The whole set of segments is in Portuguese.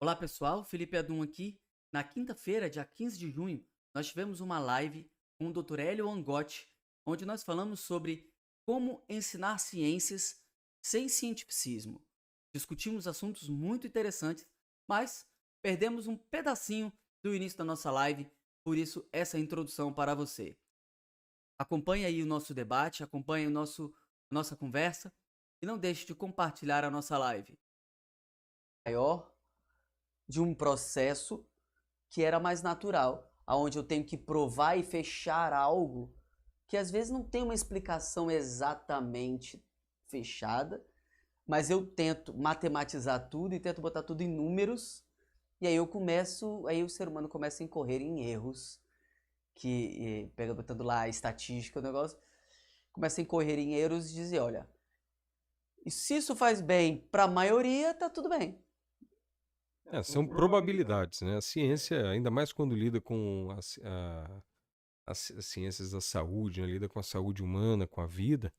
Olá pessoal, Felipe Adum aqui. Na quinta-feira, dia 15 de junho, nós tivemos uma live com o Dr. Hélio Angotti, onde nós falamos sobre como ensinar ciências sem cientificismo. Discutimos assuntos muito interessantes, mas perdemos um pedacinho do início da nossa live, por isso essa introdução para você. Acompanhe aí o nosso debate, acompanhe nossa conversa e não deixe de compartilhar a nossa live. Maior de um processo que era mais natural, aonde eu tenho que provar e fechar algo que às vezes não tem uma explicação exatamente fechada, mas eu tento matematizar tudo e tento botar tudo em números, e aí o ser humano começa a incorrer em erros que, pega botando lá a estatística, o negócio, começa a incorrer em erros e dizer, olha, e se isso faz bem para a maioria, tá tudo bem. São probabilidades, né? A ciência, ainda mais quando lida com as ciências da saúde, né? Lida com a saúde humana, com a vida,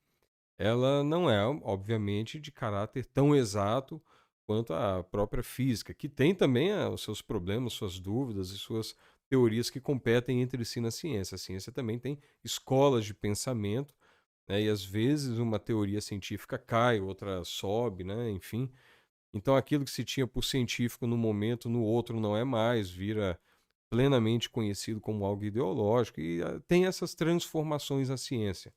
ela não é, obviamente, de caráter tão exato quanto a própria física, que tem também os seus problemas, suas dúvidas e suas teorias que competem entre si na ciência. A ciência também tem escolas de pensamento, né? E às vezes uma teoria científica cai, outra sobe, né? Enfim. Então aquilo que se tinha por científico no momento, no outro não é mais, vira plenamente conhecido como algo ideológico e tem essas transformações na ciência,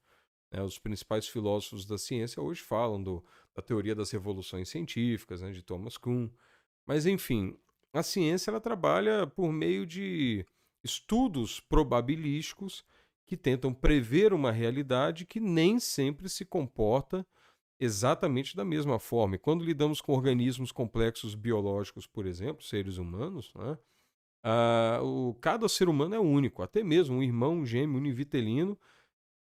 né? Os principais filósofos da ciência hoje falam da teoria das revoluções científicas, né, de Thomas Kuhn. Mas enfim, a ciência ela trabalha por meio de estudos probabilísticos que tentam prever uma realidade que nem sempre se comporta exatamente da mesma forma. E quando lidamos com organismos complexos biológicos, por exemplo, seres humanos, né, cada ser humano é único. Até mesmo um irmão gêmeo univitelino,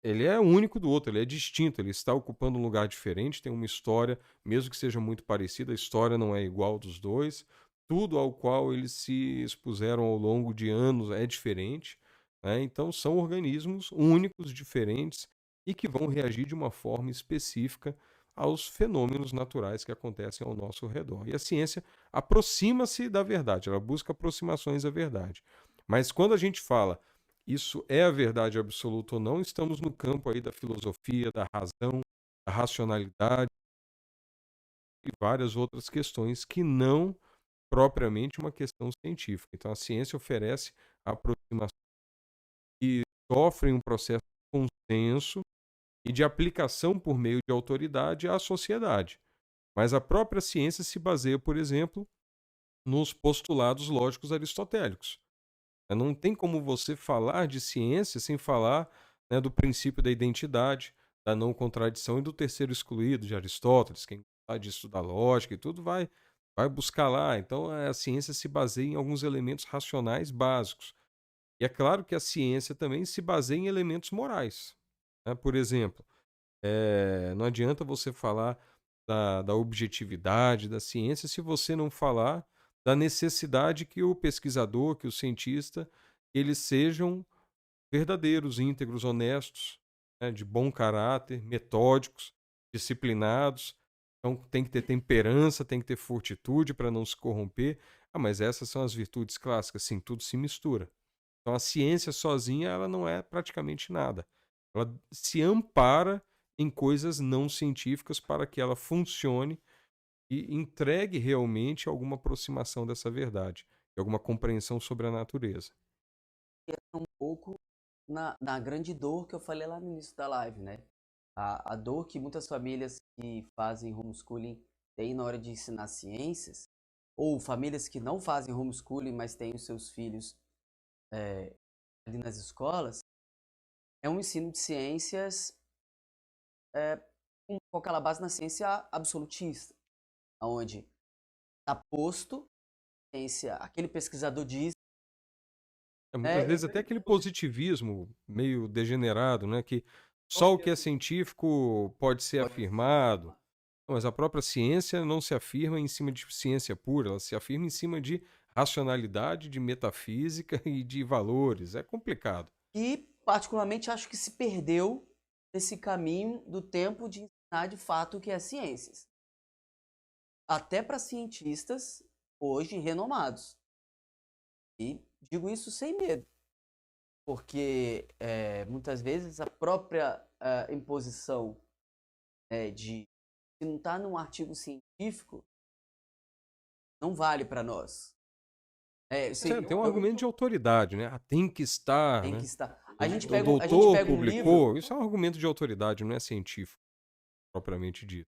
ele é único do outro, ele é distinto, ele está ocupando um lugar diferente, tem uma história, mesmo que seja muito parecida, a história não é igual dos dois. Tudo ao qual eles se expuseram ao longo de anos é diferente, né? Então são organismos únicos, diferentes e que vão reagir de uma forma específica aos fenômenos naturais que acontecem ao nosso redor. E a ciência aproxima-se da verdade, ela busca aproximações à verdade. Mas quando a gente fala isso é a verdade absoluta ou não, estamos no campo aí da filosofia, da razão, da racionalidade e várias outras questões que não propriamente uma questão científica. Então a ciência oferece aproximações que sofrem um processo de consenso e de aplicação por meio de autoridade à sociedade. Mas a própria ciência se baseia, por exemplo, nos postulados lógicos aristotélicos. Não tem como você falar de ciência sem falar, né, do princípio da identidade, da não contradição e do terceiro excluído de Aristóteles. Quem gosta de estudar lógica e tudo vai buscar lá. Então a ciência se baseia em alguns elementos racionais básicos. E é claro que a ciência também se baseia em elementos morais, né? Por exemplo, não adianta você falar da objetividade da ciência se você não falar da necessidade que o pesquisador, que o cientista, eles sejam verdadeiros, íntegros, honestos, né, de bom caráter, metódicos, disciplinados. Então tem que ter temperança, tem que ter fortitude para não se corromper. Mas essas são as virtudes clássicas, sim, tudo se mistura. Então a ciência sozinha ela não é praticamente nada. Ela se ampara em coisas não científicas para que ela funcione e entregue realmente alguma aproximação dessa verdade e alguma compreensão sobre a natureza. Um pouco na grande dor que eu falei lá no início da live, né? A dor que muitas famílias que fazem homeschooling têm na hora de ensinar ciências, ou famílias que não fazem homeschooling, mas têm os seus filhos ali nas escolas, é um ensino de ciências com aquela base na ciência absolutista, onde está posto, ciência, aquele pesquisador diz, Muitas né? vezes até aquele positivismo meio degenerado, né, que só o que é científico pode ser afirmado, mas a própria ciência não se afirma em cima de ciência pura, ela se afirma em cima de racionalidade, de metafísica e de valores. É complicado. E, particularmente, acho que se perdeu esse caminho do tempo de ensinar de fato o que é ciências. Até para cientistas, hoje renomados. E digo isso sem medo, porque muitas vezes a própria imposição de se não está num artigo científico, não vale para nós. Tem um argumento de autoridade, né? Tem que estar, Tem né? que estar. O doutor publicou, isso é um argumento de autoridade, não é científico, propriamente dito.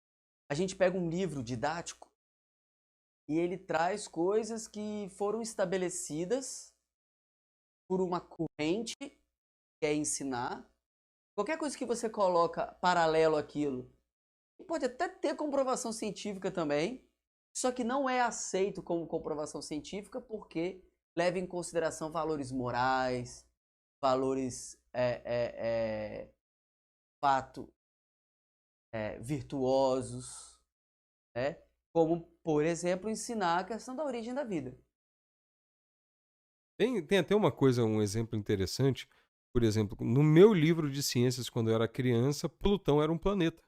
A gente pega um livro didático e ele traz coisas que foram estabelecidas por uma corrente que é ensinar. Qualquer coisa que você coloca paralelo àquilo, pode até ter comprovação científica também, só que não é aceito como comprovação científica porque leva em consideração valores morais, valores fato virtuosos, né? Como, por exemplo, ensinar a questão da origem da vida. Tem até uma coisa, um exemplo interessante. Por exemplo, no meu livro de ciências, quando eu era criança, Plutão era um planeta.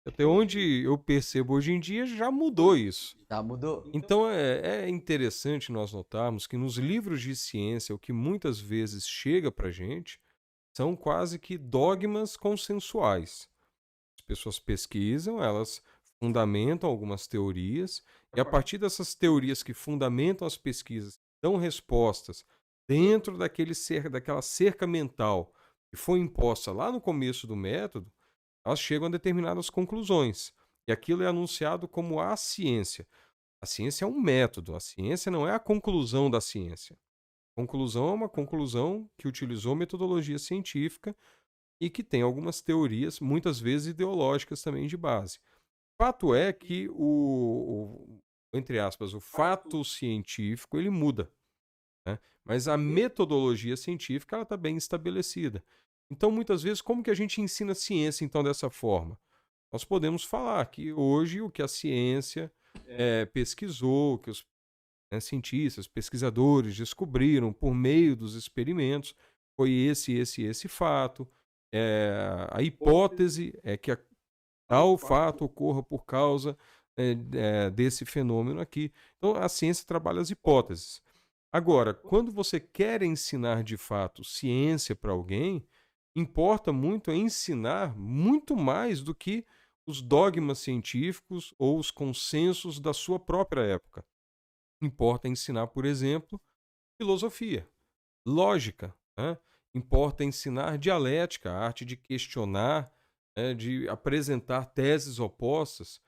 Até onde eu percebo hoje em dia, já mudou isso. Já mudou? Então é interessante nós notarmos que nos livros de ciência, o que muitas vezes chega para a gente são quase que dogmas consensuais. As pessoas pesquisam, elas fundamentam algumas teorias, e a partir dessas teorias que fundamentam as pesquisas, dão respostas dentro daquela cerca mental que foi imposta lá no começo do método, elas chegam a determinadas conclusões. E aquilo é anunciado como a ciência. A ciência é um método, a ciência não é a conclusão da ciência. A conclusão é uma conclusão que utilizou metodologia científica e que tem algumas teorias, muitas vezes ideológicas também de base. Fato é que entre aspas, o fato científico ele muda, né? Mas a metodologia científica ela está bem estabelecida. Então, muitas vezes, como que a gente ensina ciência então dessa forma? Nós podemos falar que hoje o que a ciência pesquisou, que os cientistas, pesquisadores descobriram por meio dos experimentos foi esse fato. A hipótese é que tal fato ocorra por causa desse fenômeno aqui. Então, a ciência trabalha as hipóteses. Agora, quando você quer ensinar de fato ciência para alguém, importa muito ensinar muito mais do que os dogmas científicos ou os consensos da sua própria época. Importa ensinar, por exemplo, filosofia, lógica, né? Importa ensinar dialética, a arte de questionar, de apresentar teses opostas.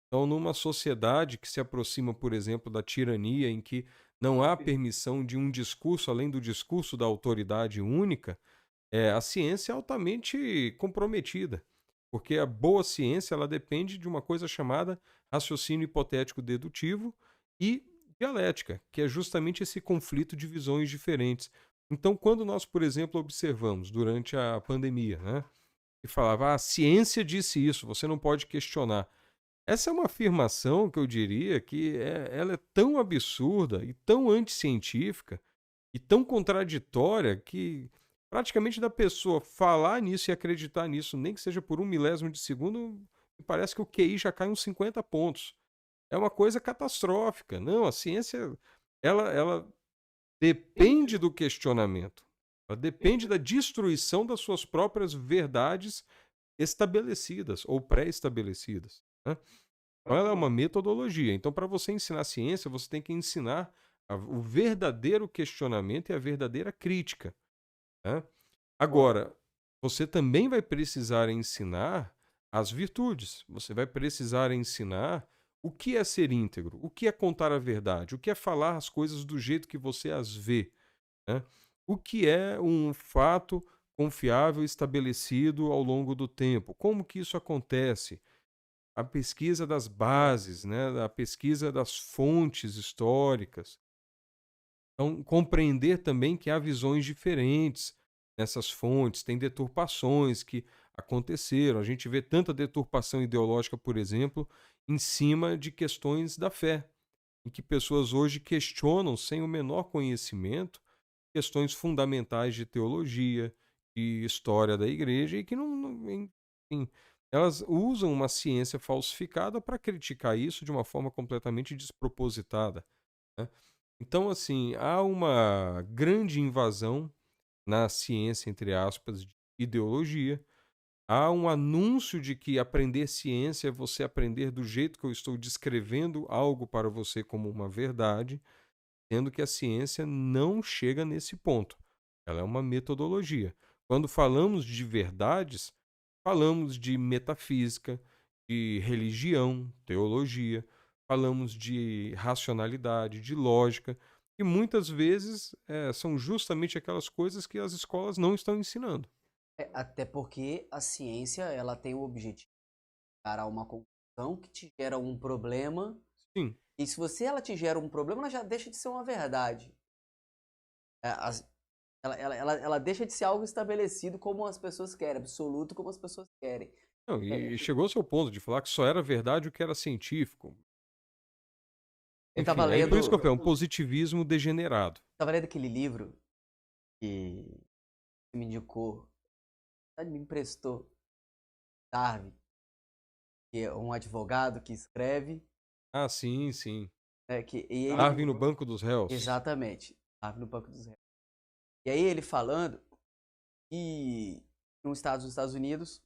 Então, numa sociedade que se aproxima, por exemplo, da tirania, em que não há permissão de um discurso além do discurso da autoridade única, a ciência é altamente comprometida, porque a boa ciência ela depende de uma coisa chamada raciocínio hipotético dedutivo e dialética, que é justamente esse conflito de visões diferentes. Então, quando nós, por exemplo, observamos durante a pandemia, né, que falava, a ciência disse isso, você não pode questionar. Essa é uma afirmação que eu diria que ela é tão absurda e tão anticientífica e tão contraditória que praticamente da pessoa falar nisso e acreditar nisso, nem que seja por 1 milésimo de segundo, me parece que o QI já cai uns 50 pontos. É uma coisa catastrófica. Não, a ciência, ela depende do questionamento. Ela depende da destruição das suas próprias verdades estabelecidas ou pré-estabelecidas, né? Então, ela é uma metodologia. Então, para você ensinar ciência, você tem que ensinar o verdadeiro questionamento e a verdadeira crítica, né? Agora, você também vai precisar ensinar as virtudes. Você vai precisar ensinar o que é ser íntegro, o que é contar a verdade, o que é falar as coisas do jeito que você as vê, né? O que é um fato confiável estabelecido ao longo do tempo, como que isso acontece, a pesquisa das bases, né? A pesquisa das fontes históricas. Então, compreender também que há visões diferentes nessas fontes, tem deturpações que aconteceram. A gente vê tanta deturpação ideológica, por exemplo, em cima de questões da fé, em que pessoas hoje questionam, sem o menor conhecimento, questões fundamentais de teologia, de história da igreja, e que enfim, elas usam uma ciência falsificada para criticar isso de uma forma completamente despropositada, né. Então, assim, há uma grande invasão na ciência, entre aspas, de ideologia. Há um anúncio de que aprender ciência é você aprender do jeito que eu estou descrevendo algo para você como uma verdade, sendo que a ciência não chega nesse ponto. Ela é uma metodologia. Quando falamos de verdades, falamos de metafísica, de religião, teologia, falamos de racionalidade, de lógica, e muitas vezes são justamente aquelas coisas que as escolas não estão ensinando. Até porque a ciência, ela tem o objetivo de chegar a uma conclusão que te gera um problema, Sim. e se ela te gera um problema, ela já deixa de ser uma verdade. É, ela deixa de ser algo estabelecido como as pessoas querem, absoluto como as pessoas querem. Não, É, e chegou ao seu ponto de falar que só era verdade o que era científico. eu tava Enfim, aí por isso que eu lendo, falei, é um positivismo degenerado. tava lendo aquele livro que você me indicou, me emprestou, Darwin, que é um advogado que escreve, Ah, sim, sim. e ele, Darwin no banco dos réus. exatamente, Darwin no Banco dos Réus. E aí ele falando que nos Estados Unidos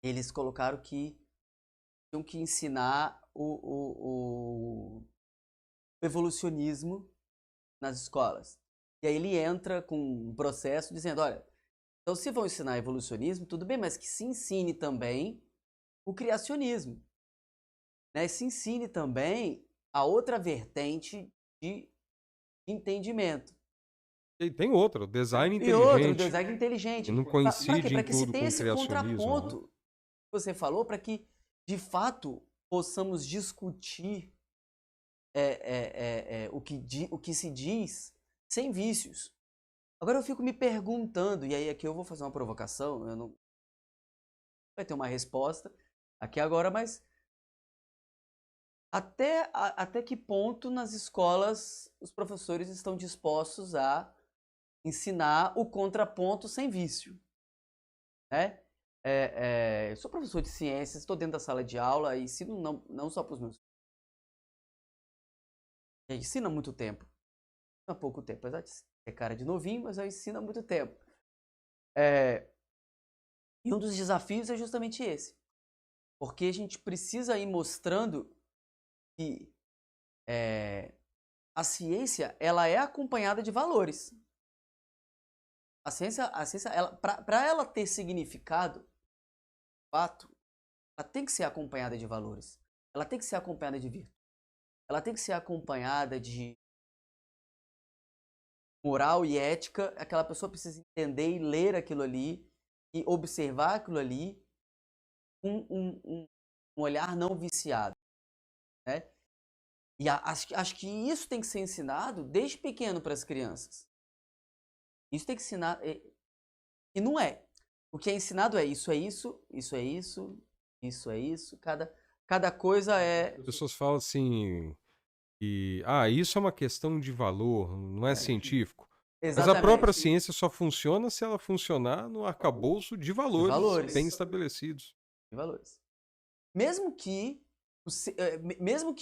eles colocaram que tinham que ensinar o evolucionismo nas escolas. E aí ele entra com um processo dizendo, olha, então se vão ensinar evolucionismo, tudo bem, mas que se ensine também o criacionismo, né? Se ensine também a outra vertente de entendimento. E tem outra, o design E outro, o inteligente, design inteligente. que não Para quê? coincide Para em que se tudo tenha com o esse criacionismo, né? contraponto que você falou, para que de fato possamos discutir o que se diz sem vícios. Agora eu fico me perguntando, e aí aqui eu vou fazer uma provocação, eu não vai ter uma resposta aqui agora, mas até que ponto nas escolas os professores estão dispostos a ensinar o contraponto sem vício, né? Eu sou professor de ciências, estou dentro da sala de aula e ensino não só para os meus filhos, ensino há muito tempo, há pouco tempo, apesar de ser cara de novinho, mas eu ensino há muito tempo. E um dos desafios é justamente esse, porque a gente precisa ir mostrando que a ciência ela é acompanhada de valores. A ciência para ela ter significado, fato, ela tem que ser acompanhada de valores. Ela tem que ser acompanhada de virtude. Ela tem que ser acompanhada de moral e ética. Aquela pessoa precisa entender e ler aquilo ali e observar aquilo ali com um olhar não viciado, né? E acho que isso tem que ser ensinado desde pequeno para as crianças. Isso tem que ensinar. E não é. O que é ensinado é isso, isso é isso, isso é isso. Cada coisa é. As pessoas falam assim que, isso é uma questão de valor, não é científico. Mas a própria Exatamente. ciência só funciona se ela funcionar no arcabouço de valores valores. bem estabelecidos. De valores. Mesmo que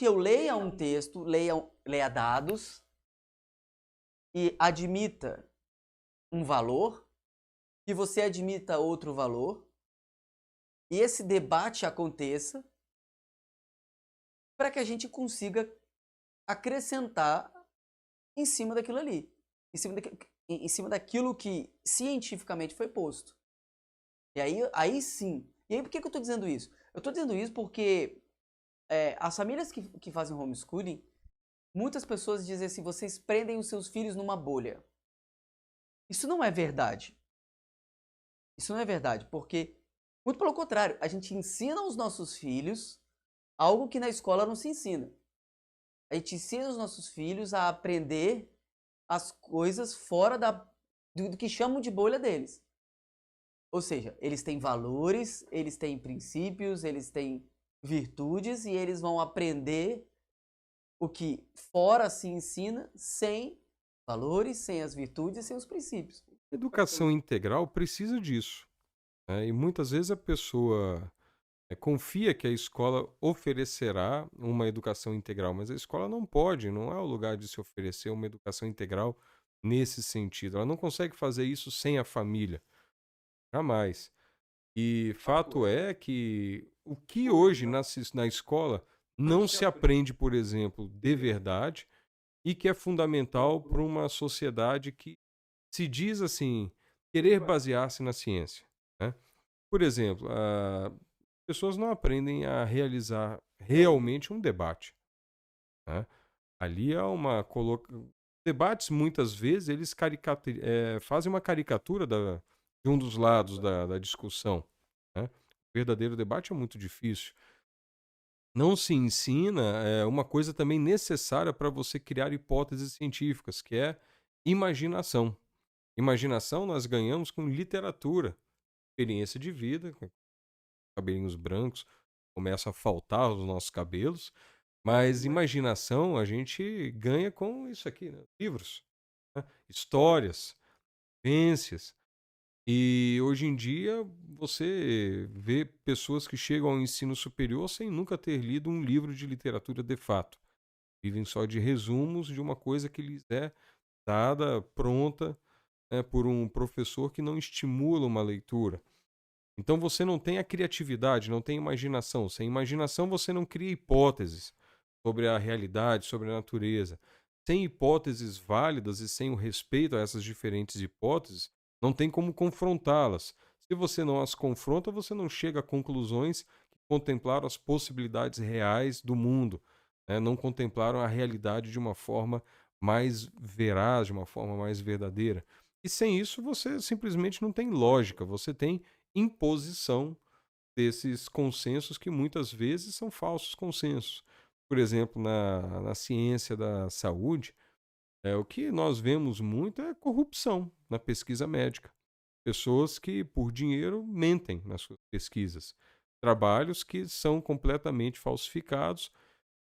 eu leia um texto, leia dados e admita um valor, e você admita outro valor, e esse debate aconteça para que a gente consiga acrescentar em cima daquilo ali, em cima daquilo que cientificamente foi posto. E aí sim. E aí por que eu estou dizendo isso? Eu estou dizendo isso porque as famílias que fazem homeschooling, muitas pessoas dizem assim, vocês prendem os seus filhos numa bolha. Isso não é verdade. Isso não é verdade, porque, muito pelo contrário, a gente ensina aos nossos filhos algo que na escola não se ensina. A gente ensina os nossos filhos a aprender as coisas fora do que chamam de bolha deles. Ou seja, eles têm valores, eles têm princípios, eles têm virtudes e eles vão aprender o que fora se ensina sem valores, sem as virtudes e sem os princípios. Educação integral precisa disso. né? E muitas vezes a pessoa confia que a escola oferecerá uma educação integral, mas a escola não pode, não é o lugar de se oferecer uma educação integral nesse sentido. Ela não consegue fazer isso sem a família, jamais. E fato é que o que hoje na escola não se aprende, por exemplo, de verdade, e que é fundamental para uma sociedade que se diz assim, querer basear-se na ciência, né? Por exemplo, pessoas não aprendem a realizar realmente um debate, né? Ali é uma debates muitas vezes eles fazem uma caricatura de um dos lados da discussão, né? O verdadeiro debate é muito difícil. Não se ensina uma coisa também necessária para você criar hipóteses científicas, que é imaginação. Imaginação nós ganhamos com literatura, experiência de vida, com cabelinhos brancos, começam a faltar os nossos cabelos, mas imaginação a gente ganha com isso aqui, né? Livros, né? Histórias, vivências. E hoje em dia você vê pessoas que chegam ao ensino superior sem nunca ter lido um livro de literatura de fato. Vivem só de resumos de uma coisa que lhes é dada pronta, né, por um professor que não estimula uma leitura. Então você não tem a criatividade, não tem imaginação. Sem imaginação você não cria hipóteses sobre a realidade, sobre a natureza. Sem hipóteses válidas e sem o respeito a essas diferentes hipóteses, não tem como confrontá-las. Se você não as confronta, você não chega a conclusões que contemplaram as possibilidades reais do mundo, né? Não contemplaram a realidade de uma forma mais veraz, de uma forma mais verdadeira. E sem isso você simplesmente não tem lógica, você tem imposição desses consensos que muitas vezes são falsos consensos. Por exemplo, na ciência da saúde, o que nós vemos muito é corrupção na pesquisa médica. Pessoas que, por dinheiro, mentem nas suas pesquisas. Trabalhos que são completamente falsificados,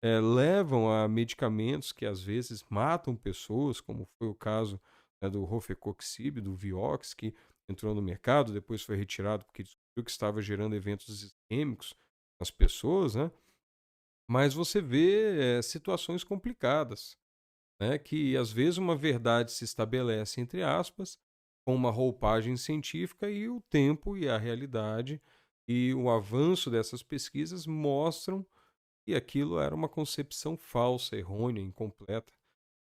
levam a medicamentos que às vezes matam pessoas, como foi o caso, do Rofecoxib, do Vioxx, que entrou no mercado, depois foi retirado porque descobriu que estava gerando eventos isquêmicos nas pessoas, né? Mas você vê situações complicadas, né? Que às vezes uma verdade se estabelece, entre aspas, com uma roupagem científica e o tempo e a realidade e o avanço dessas pesquisas mostram que aquilo era uma concepção falsa, errônea, incompleta.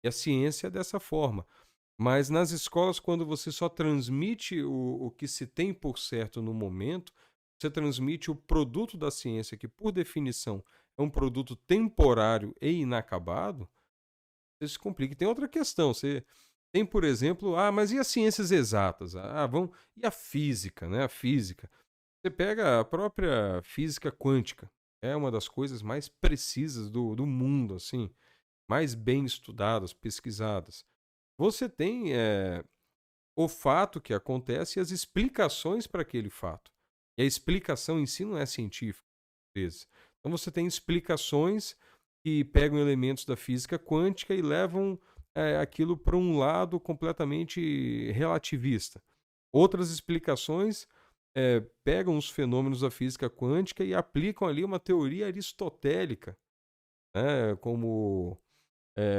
E a ciência é dessa forma. Mas nas escolas, quando você só transmite o que se tem por certo no momento, você transmite o produto da ciência, que por definição é um produto temporário e inacabado, você se complica. E tem outra questão, você tem, por exemplo, mas e as ciências exatas? E a física, né? A física. Você pega a própria física quântica, é uma das coisas mais precisas do mundo, assim, mais bem estudadas, pesquisadas. Você tem o fato que acontece e as explicações para aquele fato. E a explicação em si não é científica, às vezes. Então você tem explicações que pegam elementos da física quântica e levam aquilo para um lado completamente relativista. Outras explicações pegam os fenômenos da física quântica e aplicam ali uma teoria aristotélica, né? Como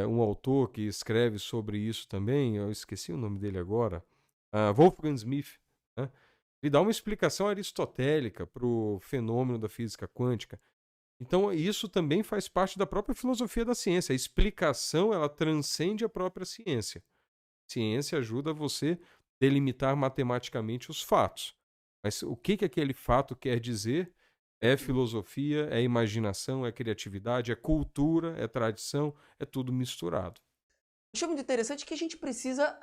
um autor que escreve sobre isso também, eu esqueci o nome dele agora, Wolfgang Smith, né? Ele dá uma explicação aristotélica para o fenômeno da física quântica. Então, isso também faz parte da própria filosofia da ciência. A explicação, ela transcende a própria ciência. A ciência ajuda você a delimitar matematicamente os fatos. Mas o que aquele fato quer dizer é filosofia, é imaginação, é criatividade, é cultura, é tradição, é tudo misturado. Eu chamo de interessante que a gente precisa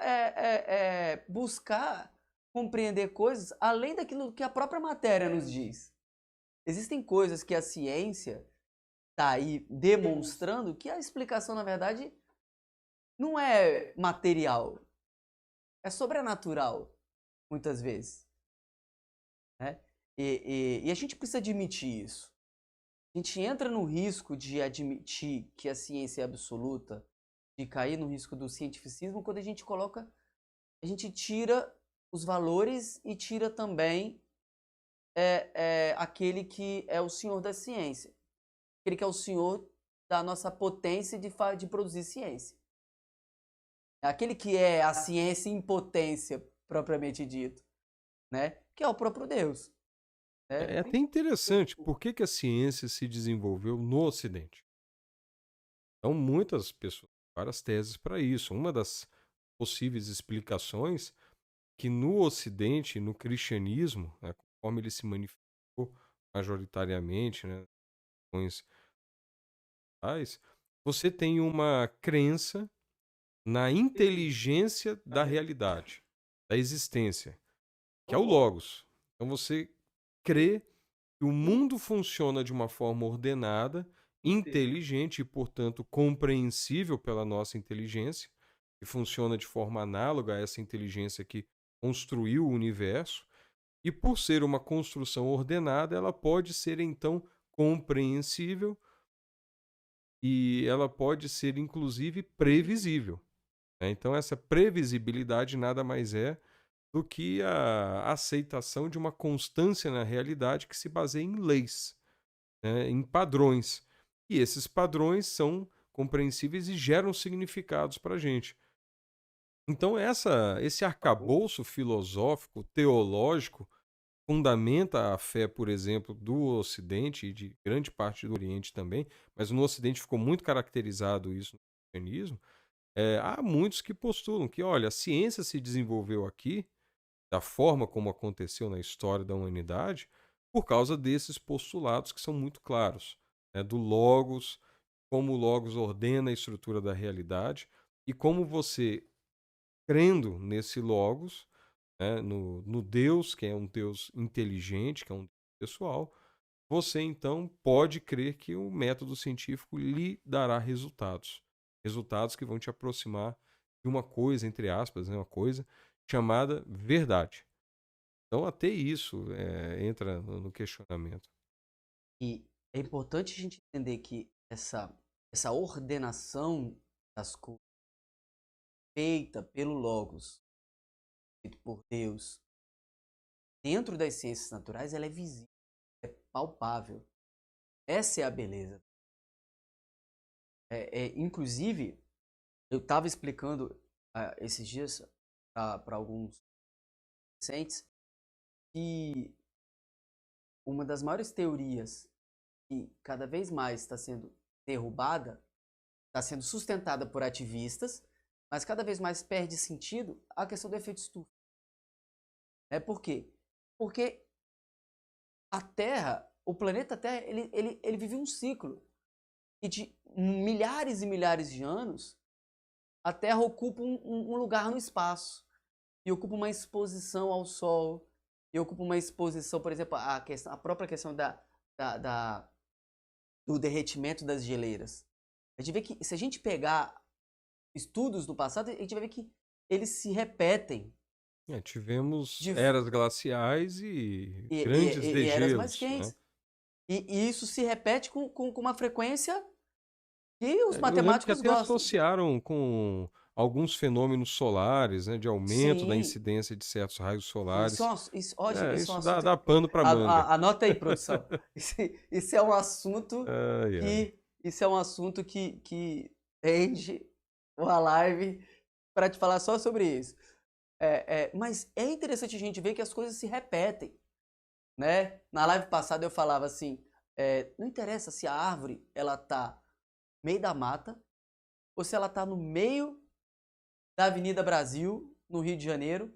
buscar compreender coisas além daquilo que a própria matéria nos diz. Existem coisas que a ciência está aí demonstrando que a explicação, na verdade, não é material, é sobrenatural, muitas vezes, né? E a gente precisa admitir isso. A gente entra no risco de admitir que a ciência é absoluta, de cair no risco do cientificismo, quando a gente tira os valores e tira também é aquele que é o senhor da ciência. Aquele que é o senhor da nossa potência de produzir ciência. É aquele que é a ciência em potência, propriamente dito, né? Que é o próprio Deus. É até interessante por que que a ciência se desenvolveu no Ocidente. Então, muitas pessoas, várias teses para isso. Uma das possíveis explicações que no Ocidente, no cristianismo, né, conforme ele se manifestou majoritariamente, né, religiões ocidentais, você tem uma crença na inteligência da realidade, da existência, que é o Logos. Então você crê que o mundo funciona de uma forma ordenada, inteligente e, portanto, compreensível pela nossa inteligência, que funciona de forma análoga a essa inteligência que construiu o universo, e por ser uma construção ordenada, ela pode ser então compreensível e ela pode ser inclusive previsível, né? Então essa previsibilidade nada mais é do que a aceitação de uma constância na realidade que se baseia em leis, né, em padrões. E esses padrões são compreensíveis e geram significados para a gente. Então, esse arcabouço filosófico, teológico, fundamenta a fé, por exemplo, do Ocidente e de grande parte do Oriente também, mas no Ocidente ficou muito caracterizado isso no cristianismo. Há muitos que postulam que, olha, a ciência se desenvolveu aqui da forma como aconteceu na história da humanidade, por causa desses postulados que são muito claros, né, do Logos, como o Logos ordena a estrutura da realidade e como você, crendo nesse Logos, né, no Deus, que é um Deus inteligente, que é um Deus pessoal, você então pode crer que o método científico lhe dará resultados. Resultados que vão te aproximar de uma coisa, entre aspas, né, uma coisa chamada verdade. Então, até isso entra no questionamento. E é importante a gente entender que essa ordenação das coisas feita pelo Logos, feito por Deus, dentro das ciências naturais, ela é visível, é palpável. Essa é a beleza. Inclusive, eu estava explicando esses dias para alguns pacientes que uma das maiores teorias que cada vez mais está sendo derrubada, está sendo sustentada por ativistas, mas cada vez mais perde sentido a questão do efeito estufa. Por quê? Porque a Terra, o planeta Terra, ele vive um ciclo. E de milhares e milhares de anos, a Terra ocupa um lugar no espaço. E ocupa uma exposição ao Sol. E ocupa uma exposição, por exemplo, a própria questão do derretimento das geleiras. A gente vê que, se a gente pegar estudos do passado, a gente vai ver que eles se repetem. Tivemos eras glaciais e grandes e eras mais degelos, quentes. né? E isso se repete com uma frequência que os Eu lembro que matemáticos até gostam. associaram com alguns fenômenos solares, né, de aumento da Sim. incidência de certos raios solares. Isso é um Isso assunto. dá pano para manga. Anota aí, produção. Isso é um assunto Ai, ai. isso é um assunto que rende uma live para te falar só sobre isso. Mas é interessante a gente ver que as coisas se repetem, né? Na live passada eu falava assim, não interessa se a árvore ela tá no meio da mata ou se ela tá no meio da Avenida Brasil, no Rio de Janeiro,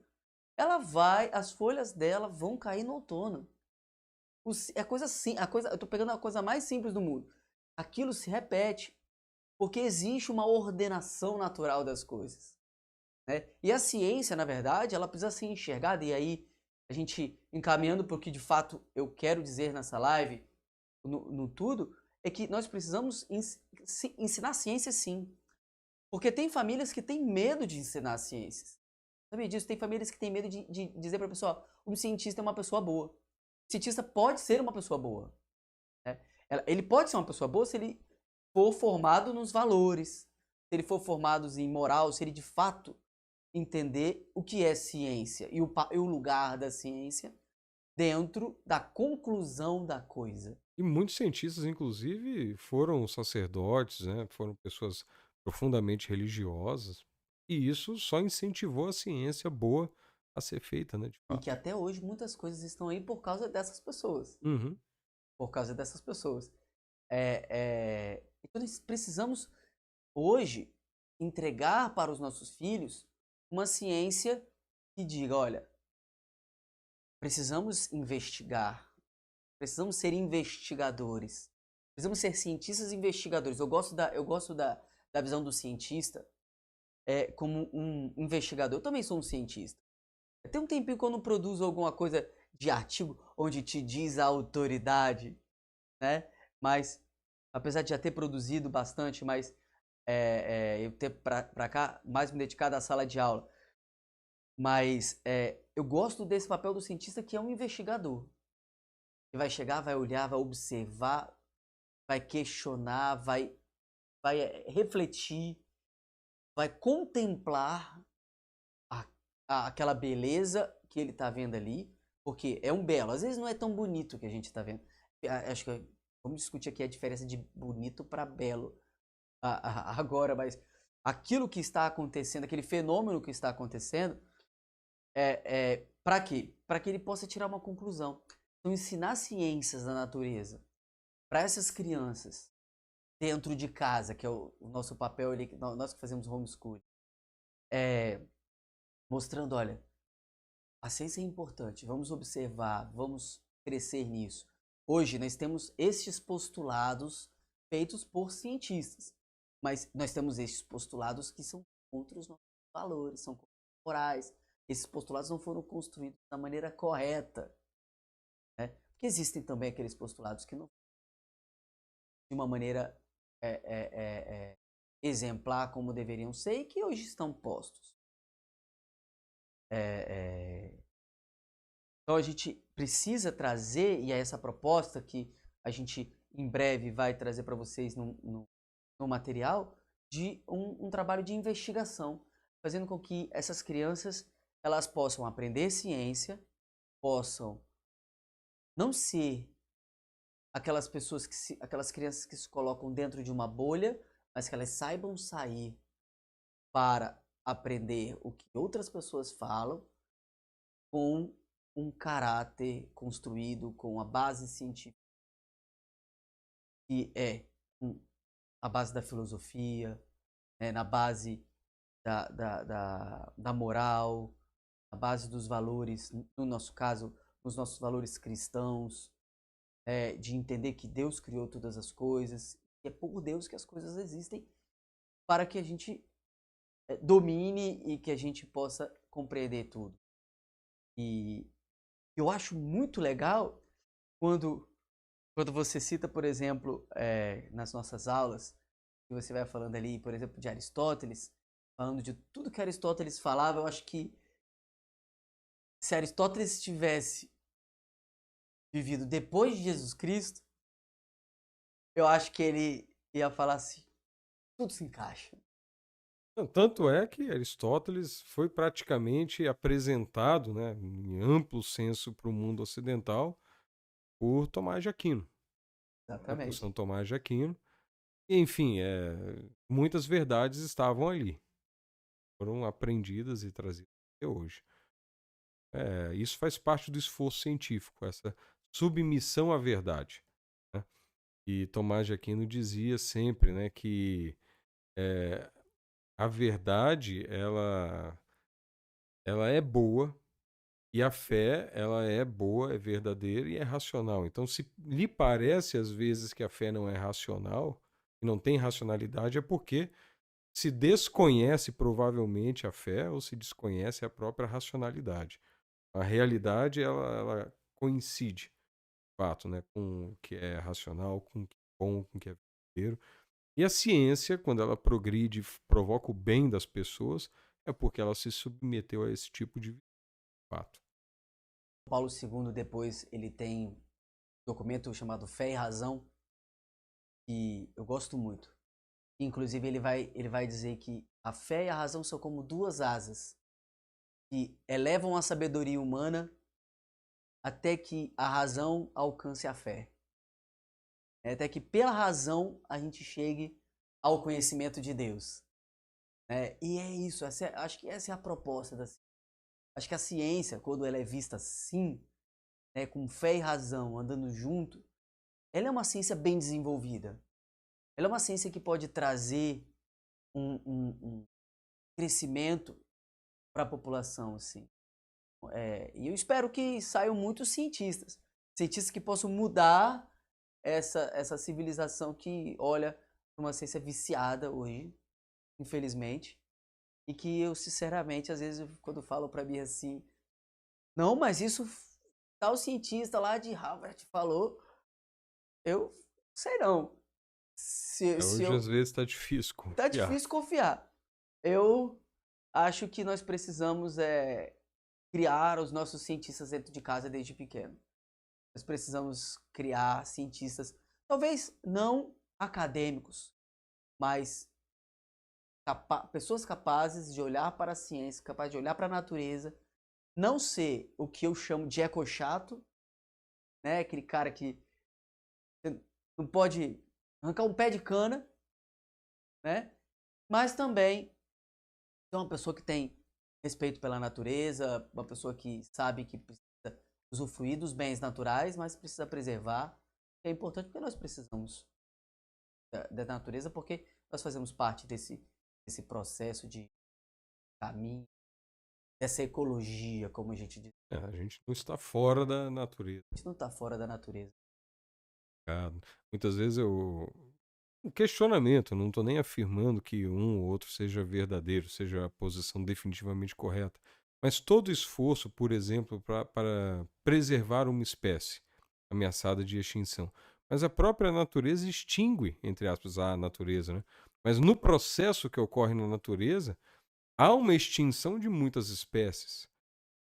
as folhas dela vão cair no outono. Eu tô pegando a coisa mais simples do mundo. Aquilo se repete porque existe uma ordenação natural das coisas, né? E a ciência, na verdade, ela precisa ser enxergada, e aí a gente encaminhando para o que de fato eu quero dizer nessa live, no tudo, é que nós precisamos ensinar ciência sim. Porque tem famílias que têm medo de ensinar ciências. Sabia disso? Tem famílias que têm medo de dizer para a pessoa, um cientista é uma pessoa boa. O cientista pode ser uma pessoa boa, né? Ele pode ser uma pessoa boa se ele for formado nos valores, se ele for formado em moral, se ele de fato entender o que é ciência e o lugar da ciência dentro da conclusão da coisa. E muitos cientistas, inclusive, foram sacerdotes, né? Foram pessoas profundamente religiosas. E isso só incentivou a ciência boa a ser feita, né? De E que fato. até hoje muitas coisas estão aí por causa dessas pessoas. Uhum. Por causa dessas pessoas. Então nós precisamos hoje entregar para os nossos filhos uma ciência que diga, olha, precisamos investigar, precisamos ser investigadores, precisamos ser cientistas investigadores. Eu gosto da visão do cientista como um investigador. Eu também sou um cientista. Tem um tempinho que eu não produzo alguma coisa de artigo onde te diz a autoridade, né? Mas, apesar de já ter produzido bastante, mas eu ter pra cá mais me dedicado à sala de aula. Mas eu gosto desse papel do cientista que é um investigador. Que vai chegar, vai olhar, vai observar, vai questionar, vai refletir, vai contemplar aquela beleza que ele está vendo ali, porque é um belo. Às vezes não é tão bonito que a gente está vendo. Acho que vamos discutir aqui a diferença de bonito para belo agora, mas aquilo que está acontecendo, aquele fenômeno que está acontecendo, para quê? Para que ele possa tirar uma conclusão. Então, ensinar ciências da natureza para essas crianças dentro de casa, que é o nosso papel ali, nós que fazemos homeschooling, mostrando, olha, a ciência é importante, vamos observar, vamos crescer nisso. Hoje nós temos estes postulados feitos por cientistas, mas nós temos estes postulados que são contra os nossos valores, são morais. Esses postulados não foram construídos da maneira correta, né? Porque existem também aqueles postulados que não de uma maneira exemplar como deveriam ser e que hoje estão postos. Então a gente precisa trazer, e é essa proposta que a gente em breve vai trazer para vocês no material, de um trabalho de investigação, fazendo com que essas crianças elas possam aprender ciência, possam não ser aquelas pessoas aquelas crianças que se colocam dentro de uma bolha, mas que elas saibam sair para aprender o que outras pessoas falam com um caráter construído, com a base científica, que é a base da filosofia, na base da moral, a base dos valores, no nosso caso, os nossos valores cristãos, de entender que Deus criou todas as coisas, que é por Deus que as coisas existem, para que a gente domine e que a gente possa compreender tudo. E eu acho muito legal quando você cita, por exemplo, nas nossas aulas, que você vai falando ali, por exemplo, de Aristóteles, falando de tudo que Aristóteles falava. Eu acho que se Aristóteles tivesse vivido depois de Jesus Cristo, eu acho que ele ia falar assim, tudo se encaixa. Tanto é que Aristóteles foi praticamente apresentado, né, em amplo senso para o mundo ocidental por Tomás de Aquino, por Exatamente. São Tomás de Aquino. E, enfim, muitas verdades estavam ali, foram aprendidas e trazidas até hoje. Isso faz parte do esforço científico, essa submissão à verdade, né? E Tomás de Aquino dizia sempre, né, que a verdade ela é boa e a fé ela é boa, é verdadeira e é racional. Então, se lhe parece às vezes que a fé não é racional, que não tem racionalidade, é porque se desconhece provavelmente a fé ou se desconhece a própria racionalidade. A realidade ela coincide, de fato, né, com o que é racional, com o que é bom, com o que é verdadeiro. E a ciência, quando ela progride, provoca o bem das pessoas, é porque ela se submeteu a esse tipo de fato. Paulo II, depois, ele tem um documento chamado Fé e Razão, que eu gosto muito. Inclusive, ele vai dizer que a fé e a razão são como duas asas que elevam a sabedoria humana até que a razão alcance a fé. Até que pela razão a gente chegue ao conhecimento de Deus. E é isso, acho que essa é a proposta da ciência. Acho que a ciência, quando ela é vista assim, com fé e razão andando junto, ela é uma ciência bem desenvolvida. Ela é uma ciência que pode trazer um crescimento para a população, assim. E eu espero que saiam muitos cientistas que possam mudar essa civilização que olha para uma ciência viciada hoje, infelizmente, e que eu, sinceramente, às vezes, quando falo para mim assim, não, mas isso tal cientista lá de Harvard falou, eu sei não. Hoje, às vezes, está difícil Tá confiar. difícil confiar. Eu acho que nós precisamos criar os nossos cientistas dentro de casa desde pequeno. Nós precisamos criar cientistas, talvez não acadêmicos, mas pessoas capazes de olhar para a ciência, capazes de olhar para a natureza, não ser o que eu chamo de ecochato, aquele cara que não pode arrancar um pé de cana, mas também é uma pessoa que tem respeito pela natureza, uma pessoa que sabe que precisa usufruir dos bens naturais, mas precisa preservar. É importante porque nós precisamos da natureza, porque nós fazemos parte desse processo de caminho, dessa ecologia, como a gente diz. A gente não está fora da natureza. A gente não está fora da natureza. Muitas vezes um questionamento, não estou nem afirmando que um ou outro seja verdadeiro, seja a posição definitivamente correta, mas todo esforço, por exemplo, para preservar uma espécie ameaçada de extinção. Mas a própria natureza extingue, entre aspas, a natureza, né? Mas no processo que ocorre na natureza, há uma extinção de muitas espécies.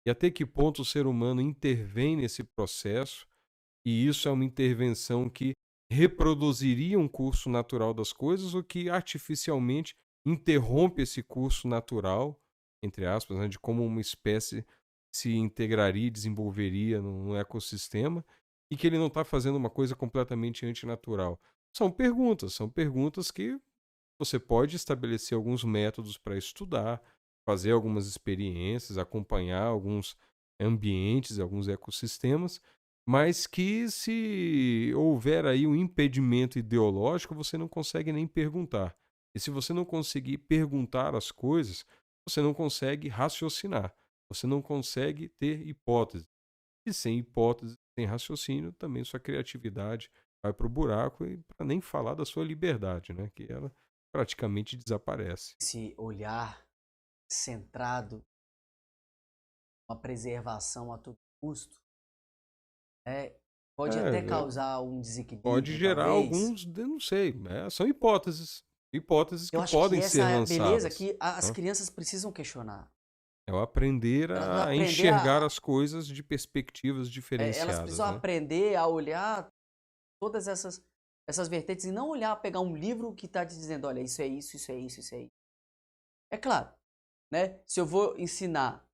E até que ponto o ser humano intervém nesse processo, e isso é uma intervenção que reproduziria um curso natural das coisas ou que artificialmente interrompe esse curso natural, entre aspas, né, de como uma espécie se integraria e desenvolveria no ecossistema e que ele não está fazendo uma coisa completamente antinatural. São perguntas que você pode estabelecer alguns métodos para estudar, fazer algumas experiências, acompanhar alguns ambientes, alguns ecossistemas, mas que se houver aí um impedimento ideológico, você não consegue nem perguntar. E se você não conseguir perguntar as coisas, você não consegue raciocinar, você não consegue ter hipótese. E sem hipótese, sem raciocínio, também sua criatividade vai para o buraco, e para nem falar da sua liberdade, né? Que ela praticamente desaparece. Esse olhar centrado, uma preservação a todo custo, pode até causar um desequilíbrio. Pode gerar talvez. alguns, eu não sei, são hipóteses que podem ser lançadas. Beleza que as crianças precisam questionar. É o aprender a enxergar as coisas de perspectivas diferenciadas. Elas precisam aprender a olhar todas essas vertentes e não olhar, pegar um livro que está te dizendo, olha, isso é isso, isso é isso, isso é isso. É claro, se eu vou ensinar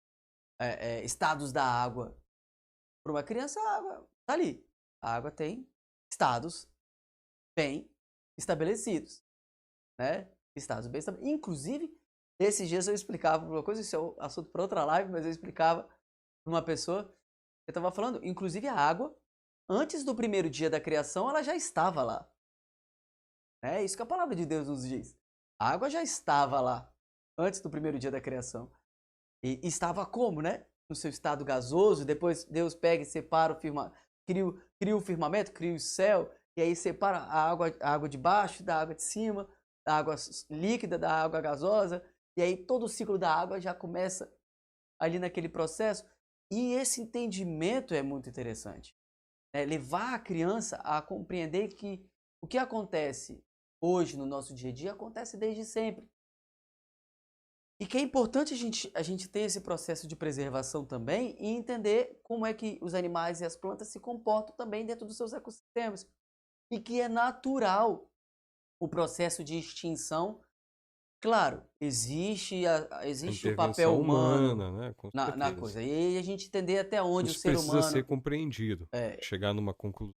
estados da água para uma criança, a água está ali. A água tem estados bem estabelecidos, Estados bem estabelecidos. Inclusive, esses dias eu explicava uma coisa, isso é um assunto para outra live, mas eu explicava para uma pessoa, eu estava falando, inclusive a água, antes do primeiro dia da criação, ela já estava lá. É isso que a palavra de Deus nos diz. A água já estava lá, antes do primeiro dia da criação. E estava como, no seu estado gasoso, depois Deus pega e separa o firmamento, cria o firmamento, cria o céu, e aí separa a água de baixo da água de cima, da água líquida, da água gasosa, e aí todo o ciclo da água já começa ali naquele processo. E esse entendimento é muito interessante. Levar a criança a compreender que o que acontece hoje no nosso dia a dia acontece desde sempre. E que é importante a gente ter esse processo de preservação também e entender como é que os animais e as plantas se comportam também dentro dos seus ecossistemas. E que é natural o processo de extinção Claro, existe, A existe o papel intervenção humano humana, né? Com na certeza. coisa. E aí a gente entender até onde o Isso ser precisa ser humano. compreendido, É, chegar numa conclusão.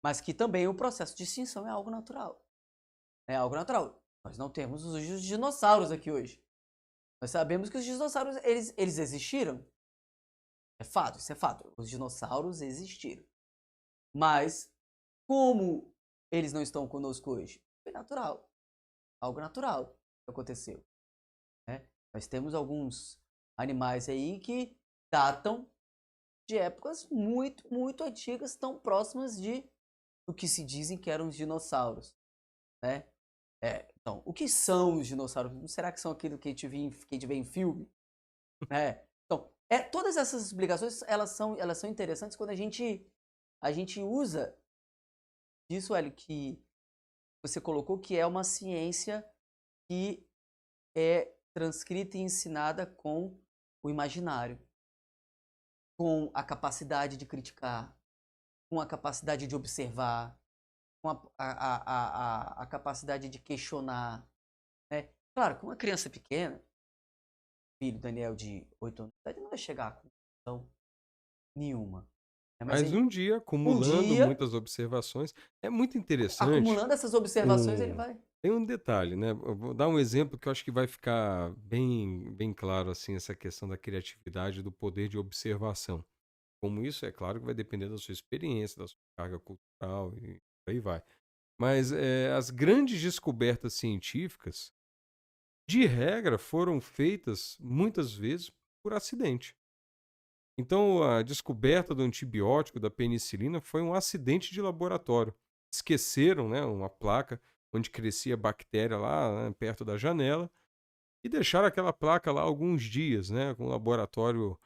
mas que também o processo de extinção é algo natural. É algo natural. Nós não temos os dinossauros aqui hoje. Nós sabemos que os dinossauros, eles existiram. É fato, isso é fato. Os dinossauros existiram. Mas, como eles não estão conosco hoje? Foi natural. Algo natural que aconteceu. Né? Nós temos alguns animais aí que datam de épocas muito, muito antigas, tão próximas de do que se dizem que eram os dinossauros. Né? Então, o que são os dinossauros? Será que são aquilo que a gente vê em filme? Então, todas essas explicações elas são interessantes quando a gente usa isso, Hélio, que você colocou, que é uma ciência que é transcrita e ensinada com o imaginário, com a capacidade de criticar, com a capacidade de observar, com a capacidade de questionar. Né? Claro, com uma criança pequena, filho Daniel de 8 anos de idade, não vai chegar a conclusão nenhuma. Né? Mas Mas aí, um dia, um acumulando dia, muitas observações, é muito interessante. acumulando essas observações, ele vai. Tem um detalhe, né? Eu vou dar um exemplo que eu acho que vai ficar bem claro assim essa questão da criatividade e do poder de observação. Como isso, é claro que vai depender da sua experiência, da sua carga cultural e por aí vai. Mas as grandes descobertas científicas, de regra, foram feitas muitas vezes por acidente. Então, a descoberta do antibiótico, da penicilina, foi um acidente de laboratório. Esqueceram, né, uma placa onde crescia bactéria lá, né, perto da janela, e deixaram aquela placa lá alguns dias, né, com o laboratório,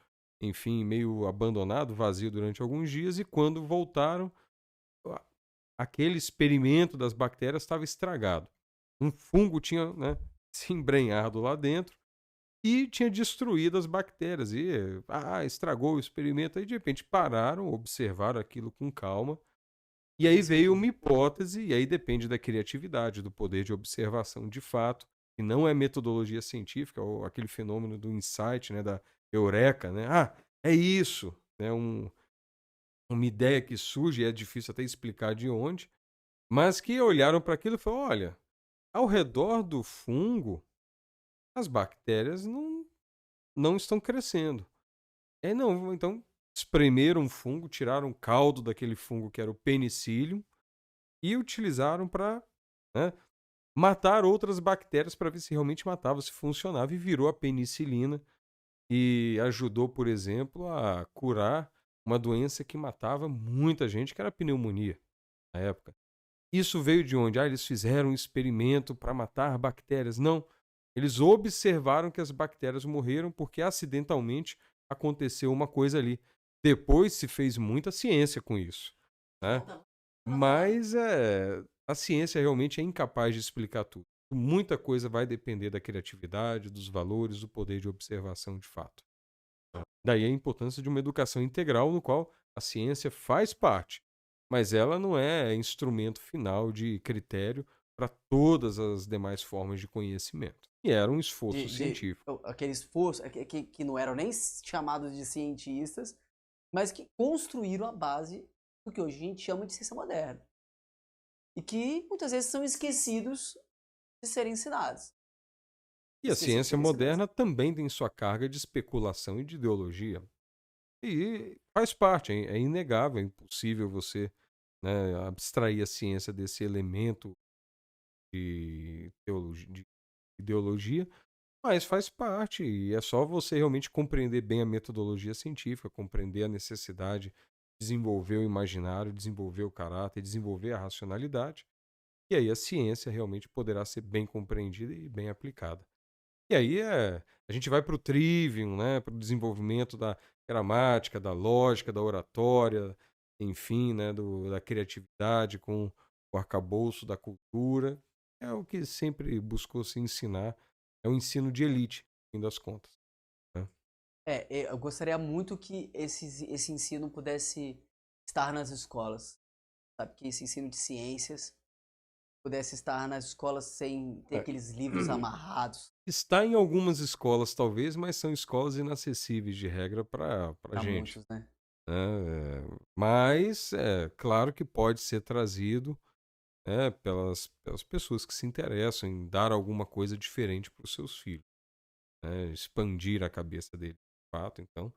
enfim, meio abandonado, vazio durante alguns dias, e quando voltaram, a- aquele experimento das bactérias estava estragado. Um fungo tinha, né, se embrenhado lá dentro e tinha destruído as bactérias. E estragou o experimento. Aí, de repente, pararam, observaram aquilo com calma. E aí veio uma hipótese, e aí depende da criatividade, do poder de observação de fato, e não é metodologia científica, ou aquele fenômeno do insight, né, da eureka, né? É isso, né? Uma ideia que surge, e é difícil até explicar de onde, mas que olharam para aquilo e falaram, olha, ao redor do fungo, as bactérias não estão crescendo. Não, então espremeram um fungo, tiraram o caldo daquele fungo que era o penicillium e utilizaram para, né, matar outras bactérias para ver se realmente matava, se funcionava, e virou a penicilina e ajudou, por exemplo, a curar uma doença que matava muita gente, que era a pneumonia na época. Isso veio de onde? Eles fizeram um experimento para matar bactérias. Não. Eles observaram que as bactérias morreram porque acidentalmente aconteceu uma coisa ali. Depois se fez muita ciência com isso, né? Mas a ciência realmente é incapaz de explicar tudo. Muita coisa vai depender da criatividade, dos valores, do poder de observação de fato. Daí a importância de uma educação integral no qual a ciência faz parte, mas ela não é instrumento final de critério para todas as demais formas de conhecimento. E era um esforço científico. Aquele esforço que não eram nem chamados de cientistas, mas que construíram a base do que hoje a gente chama de ciência moderna. E que muitas vezes são esquecidos de serem ensinados. E a ciência moderna também tem sua carga de especulação e de ideologia. E faz parte, é inegável, é impossível você, né, abstrair a ciência desse elemento de ideologia, mas faz parte, e é só você realmente compreender bem a metodologia científica, compreender a necessidade de desenvolver o imaginário, desenvolver o caráter, desenvolver a racionalidade, e aí a ciência realmente poderá ser bem compreendida e bem aplicada. E aí a gente vai para o trivium, né, para o desenvolvimento da gramática, da lógica, da oratória, enfim, né, da criatividade com o arcabouço da cultura. É o que sempre buscou se ensinar. É o ensino de elite, no fim das contas. Né? Eu gostaria muito que esse ensino pudesse estar nas escolas. Sabe? Que esse ensino de ciências pudesse estar nas escolas sem ter É, aqueles livros amarrados está em algumas escolas, talvez, mas são escolas inacessíveis de regra para para gente, muitos, né? né? Mas é claro que pode ser trazido, né, pelas pessoas que se interessam em dar alguma coisa diferente para os seus filhos, né? Expandir a cabeça deles, de fato. Então,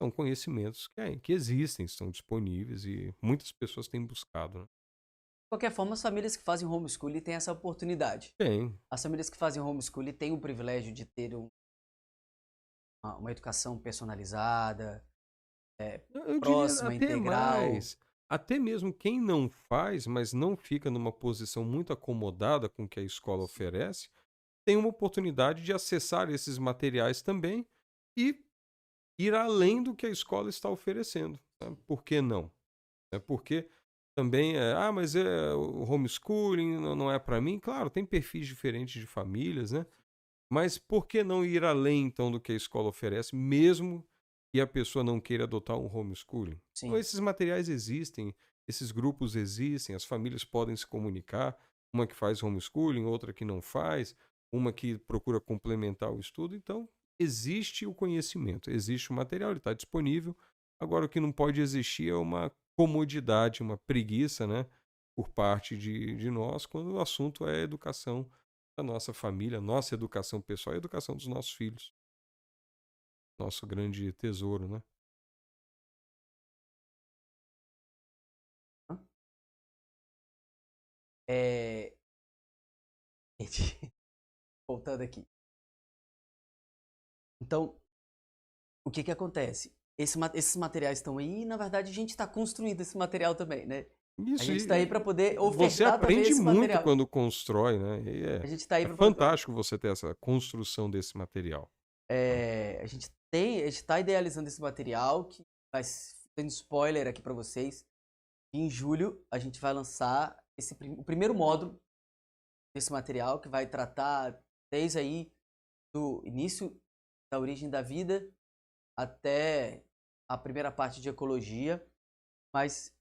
são conhecimentos que existem, estão disponíveis e muitas pessoas têm buscado, né? De qualquer forma, as famílias que fazem homeschooling têm essa oportunidade. Tem. As famílias que fazem homeschooling têm o privilégio de ter uma educação personalizada, Eu diria próxima, até integral. mais. Até mesmo quem não faz, mas não fica numa posição muito acomodada com o que a escola oferece, tem uma oportunidade de acessar esses materiais também e ir além do que a escola está oferecendo, né? Por que não? É porque também mas o homeschooling não é para mim. Claro, tem perfis diferentes de famílias, né? Mas por que não ir além, então, do que a escola oferece, mesmo que a pessoa não queira adotar um homeschooling? Então, Sim. esses materiais existem, esses grupos existem, as famílias podem se comunicar, uma que faz homeschooling, outra que não faz, uma que procura complementar o estudo. Então, existe o conhecimento, existe o material, ele está disponível. Agora, o que não pode existir é uma comodidade, uma preguiça, né, por parte de nós, quando o assunto é educação da nossa família, nossa educação pessoal e a educação dos nossos filhos. Nosso grande tesouro, né? Hã? É, gente, voltando aqui. Então, o que que acontece? Esses materiais estão aí e, na verdade, a gente está construindo esse material também, né? A Isso, gente está aí para poder você ofertar também aprende esse muito material. quando constrói, né? E A gente está aí é para fantástico você ter essa construção desse material. a gente está idealizando esse material que vai dando spoiler aqui para vocês. Em julho a gente vai lançar o primeiro módulo desse material que vai tratar desde aí do início da origem da vida até a primeira parte de ecologia, mas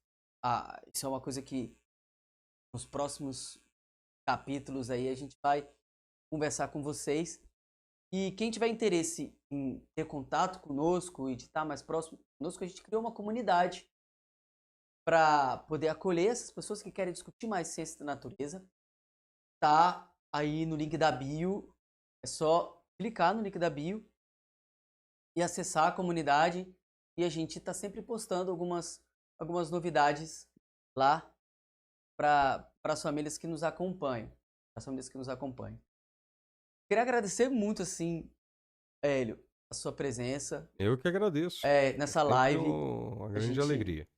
isso é uma coisa que nos próximos capítulos aí a gente vai conversar com vocês. E quem tiver interesse em ter contato conosco e de estar mais próximo conosco, a gente criou uma comunidade para poder acolher essas pessoas que querem discutir mais ciência da natureza. Tá aí no link da bio. É só clicar no link da bio e acessar a comunidade. E a gente está sempre postando algumas novidades lá para as famílias que nos acompanham. As famílias que nos acompanham. Queria agradecer muito, assim, Hélio, a sua presença Eu que agradeço. É nessa sempre live. uma A grande gente, alegria.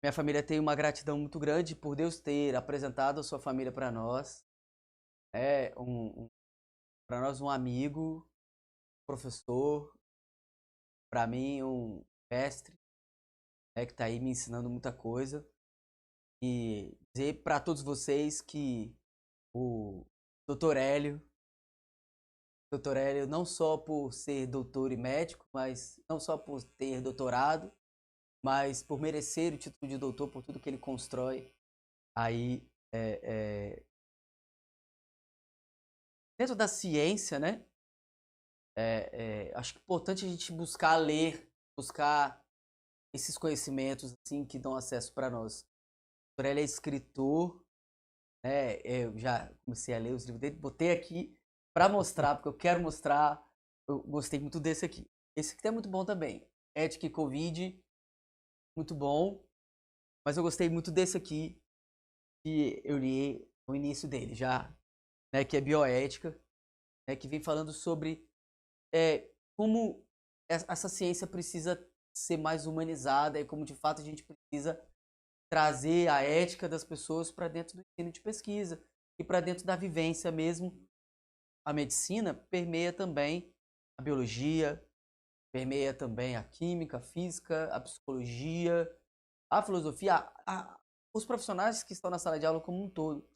minha família tem uma gratidão muito grande por Deus ter apresentado a sua família para nós. É para nós um amigo, professor, para mim um mestre, né, que está aí me ensinando muita coisa. E dizer para todos vocês que o Dr. Hélio, não só por ser doutor e médico, mas não só por ter doutorado, mas por merecer o título de doutor por tudo que ele constrói aí dentro da ciência, né? Acho que é importante a gente buscar ler, buscar esses conhecimentos assim que dão acesso para nós. O Dr. Hélio é escritor, né? Eu já comecei a ler os livros dele, botei aqui para mostrar, porque eu quero mostrar. Eu gostei muito desse aqui. Esse aqui é muito bom também. Ética e Covid, muito bom. Mas eu gostei muito desse aqui, que eu li no início dele já, né? Que é Bioética, né, que vem falando sobre como essa ciência precisa ser mais humanizada e como de fato a gente precisa trazer a ética das pessoas para dentro do ensino de pesquisa e para dentro da vivência mesmo. A medicina permeia também a biologia, permeia também a química, a física, a psicologia, a filosofia, os profissionais que estão na sala de aula como um todo.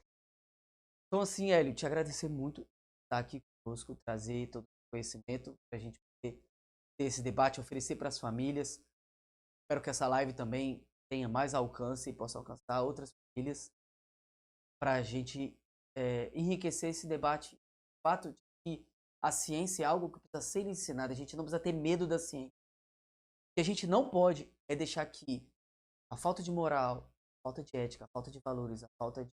Então, assim, Hélio, te agradecer muito por estar aqui conosco, trazer todo o conhecimento para a gente poder ter esse debate, oferecer para as famílias. Espero que essa live também tenha mais alcance e possa alcançar outras famílias para a gente enriquecer esse debate. O fato de que a ciência é algo que precisa ser ensinado, a gente não precisa ter medo da ciência. O que a gente não pode é deixar que a falta de moral, a falta de ética, a falta de valores, a falta de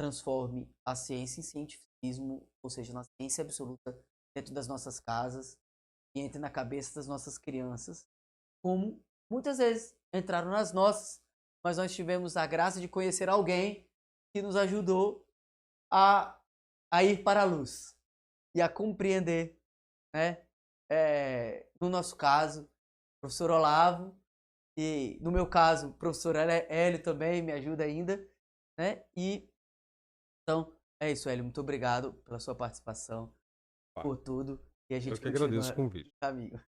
transforme a ciência em cientificismo, ou seja, na ciência absoluta dentro das nossas casas e entre na cabeça das nossas crianças, como muitas vezes entraram nas nossas, mas nós tivemos a graça de conhecer alguém que nos ajudou a ir para a luz e a compreender, né? No nosso caso, professor Olavo, e no meu caso, o professor Hélio também me ajuda ainda, né? E então, é isso, Hélio. Muito obrigado pela sua participação, por tudo. E a gente Eu que agradeço o convite. caminho.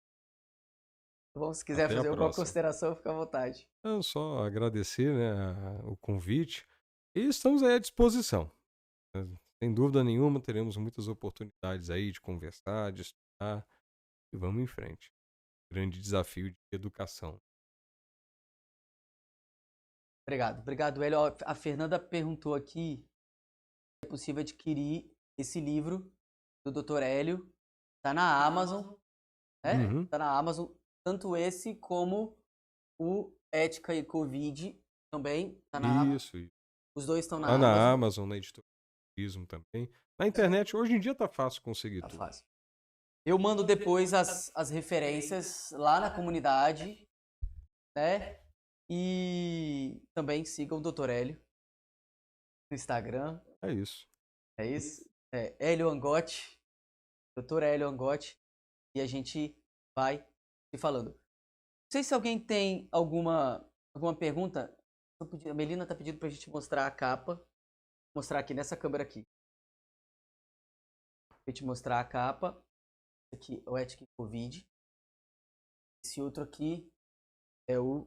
Bom, se quiser Até a fazer alguma próxima. consideração, fica à vontade. Eu só agradecer, né, o convite e estamos aí à disposição. Sem dúvida nenhuma, teremos muitas oportunidades aí de conversar, de estudar e vamos em frente. Grande desafio de educação. Obrigado. Obrigado, Hélio. Ó, a Fernanda perguntou aqui se é possível adquirir esse livro do Dr. Hélio. Está na Amazon, né? Uhum. Está na Amazon, tanto esse como o Ética e Covid também. Tá na Amazon. Isso. Os dois estão na Lá Amazon. na Amazon, na editora também. Na internet, hoje em dia tá fácil conseguir Tá tudo. fácil. Eu mando depois as referências lá na comunidade, né? E também sigam o Dr. Hélio no Instagram. É isso. É isso? Hélio Angotti. Dr. Hélio Angotti. E a gente vai se falando. Não sei se alguém tem alguma pergunta. A Melina tá pedindo pra gente mostrar a capa. Vou mostrar aqui nessa câmera aqui. Vou te mostrar a capa. Esse aqui é o Ética e Covid. Esse outro aqui é o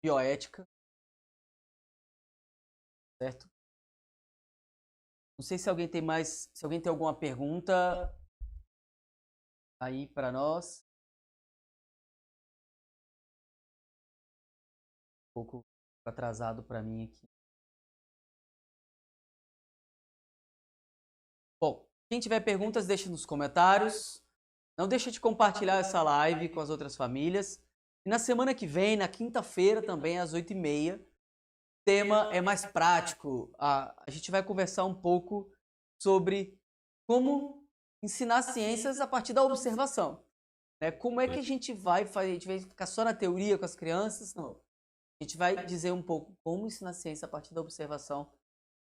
Bioética. Certo? Não sei se alguém tem mais. Se alguém tem alguma pergunta aí para nós. Um pouco atrasado para mim aqui. Bom, quem tiver perguntas, deixe nos comentários. Não deixe de compartilhar essa live com as outras famílias. E na semana que vem, na quinta-feira também, às 8h30, o tema é mais prático. A gente vai conversar um pouco sobre como ensinar ciências a partir da observação. Né? Como é que a gente vai fazer? A gente vai ficar só na teoria com as crianças? Não. A gente vai dizer um pouco como ensinar ciência a partir da observação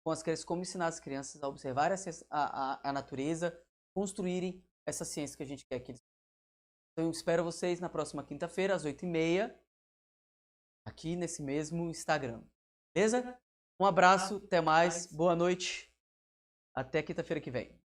com as crianças, como ensinar as crianças a observar a natureza, construírem essa ciência que a gente quer que eles. Então eu espero vocês na próxima quinta-feira, às 8h30, aqui nesse mesmo Instagram. Beleza? Um abraço, até mais, boa noite, até quinta-feira que vem.